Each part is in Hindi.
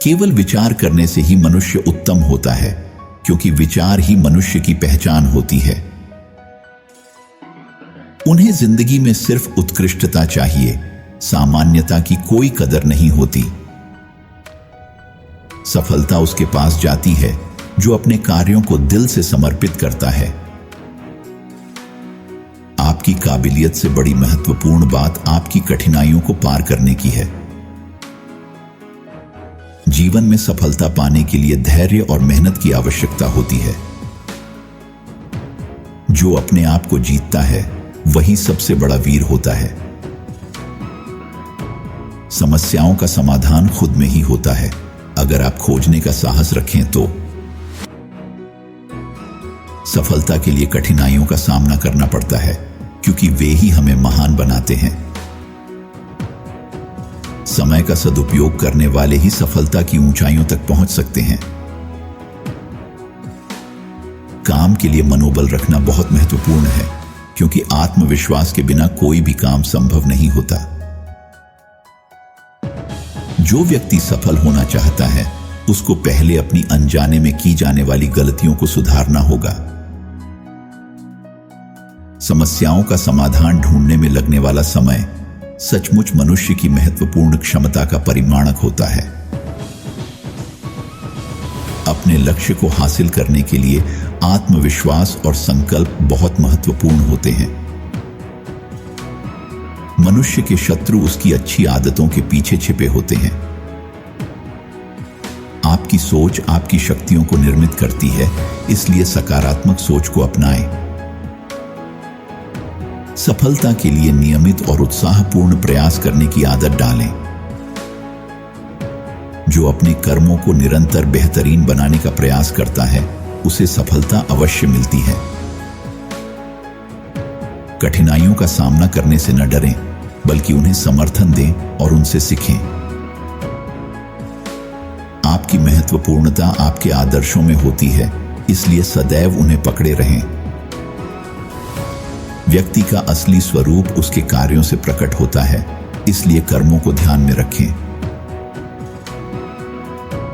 केवल विचार करने से ही मनुष्य उत्तम होता है, क्योंकि विचार ही मनुष्य की पहचान होती है। उन्हें जिंदगी में सिर्फ उत्कृष्टता चाहिए, सामान्यता की कोई कदर नहीं होती। सफलता उसके पास जाती है जो अपने कार्यों को दिल से समर्पित करता है। आपकी काबिलियत से बड़ी महत्वपूर्ण बात आपकी कठिनाइयों को पार करने की है। जीवन में सफलता पाने के लिए धैर्य और मेहनत की आवश्यकता होती है। जो अपने आप को जीतता है वही सबसे बड़ा वीर होता है। समस्याओं का समाधान खुद में ही होता है, अगर आप खोजने का साहस रखें तो। सफलता के लिए कठिनाइयों का सामना करना पड़ता है, क्योंकि वे ही हमें महान बनाते हैं। समय का सदुपयोग करने वाले ही सफलता की ऊंचाइयों तक पहुंच सकते हैं। काम के लिए मनोबल रखना बहुत महत्वपूर्ण है, क्योंकि आत्मविश्वास के बिना कोई भी काम संभव नहीं होता। जो व्यक्ति सफल होना चाहता है, उसको पहले अपनी अनजाने में की जाने वाली गलतियों को सुधारना होगा। समस्याओं का समाधान ढूंढने में लगने वाला समय सचमुच मनुष्य की महत्वपूर्ण क्षमता का परिमाणक होता है। अपने लक्ष्य को हासिल करने के लिए आत्मविश्वास और संकल्प बहुत महत्वपूर्ण होते हैं। मनुष्य के शत्रु उसकी अच्छी आदतों के पीछे छिपे होते हैं। आपकी सोच आपकी शक्तियों को निर्मित करती है, इसलिए सकारात्मक सोच को अपनाएं। सफलता के लिए नियमित और उत्साहपूर्ण प्रयास करने की आदत डालें। जो अपने कर्मों को निरंतर बेहतरीन बनाने का प्रयास करता है, उसे सफलता अवश्य मिलती है। कठिनाइयों का सामना करने से न डरें, बल्कि उन्हें समर्थन दें और उनसे सीखें। आपकी महत्वपूर्णता आपके आदर्शों में होती है, इसलिए सदैव उन्हें पकड़े रहें। व्यक्ति का असली स्वरूप उसके कार्यों से प्रकट होता है, इसलिए कर्मों को ध्यान में रखें।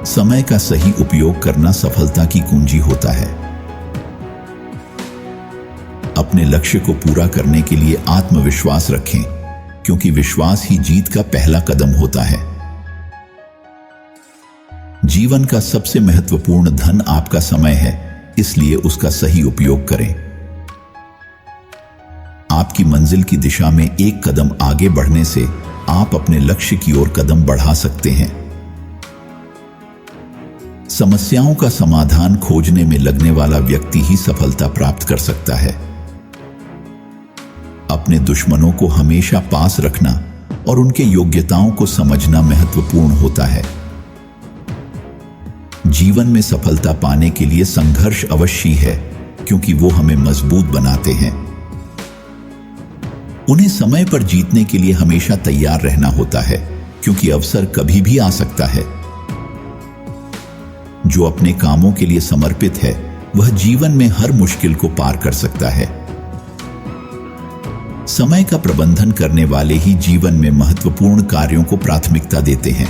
समय का सही उपयोग करना सफलता की कुंजी होता है। अपने लक्ष्य को पूरा करने के लिए आत्मविश्वास रखें, क्योंकि विश्वास ही जीत का पहला कदम होता है। जीवन का सबसे महत्वपूर्ण धन आपका समय है, इसलिए उसका सही उपयोग करें। आपकी मंजिल की दिशा में एक कदम आगे बढ़ने से आप अपने लक्ष्य की ओर कदम बढ़ा सकते हैं। समस्याओं का समाधान खोजने में लगने वाला व्यक्ति ही सफलता प्राप्त कर सकता है। अपने दुश्मनों को हमेशा पास रखना और उनके योग्यताओं को समझना महत्वपूर्ण होता है। जीवन में सफलता पाने के लिए संघर्ष अवश्य है, क्योंकि वो हमें मजबूत बनाते हैं। उन्हें समय पर जीतने के लिए हमेशा तैयार रहना होता है, क्योंकि अवसर कभी भी आ सकता है। जो अपने कामों के लिए समर्पित है, वह जीवन में हर मुश्किल को पार कर सकता है। समय का प्रबंधन करने वाले ही जीवन में महत्वपूर्ण कार्यों को प्राथमिकता देते हैं।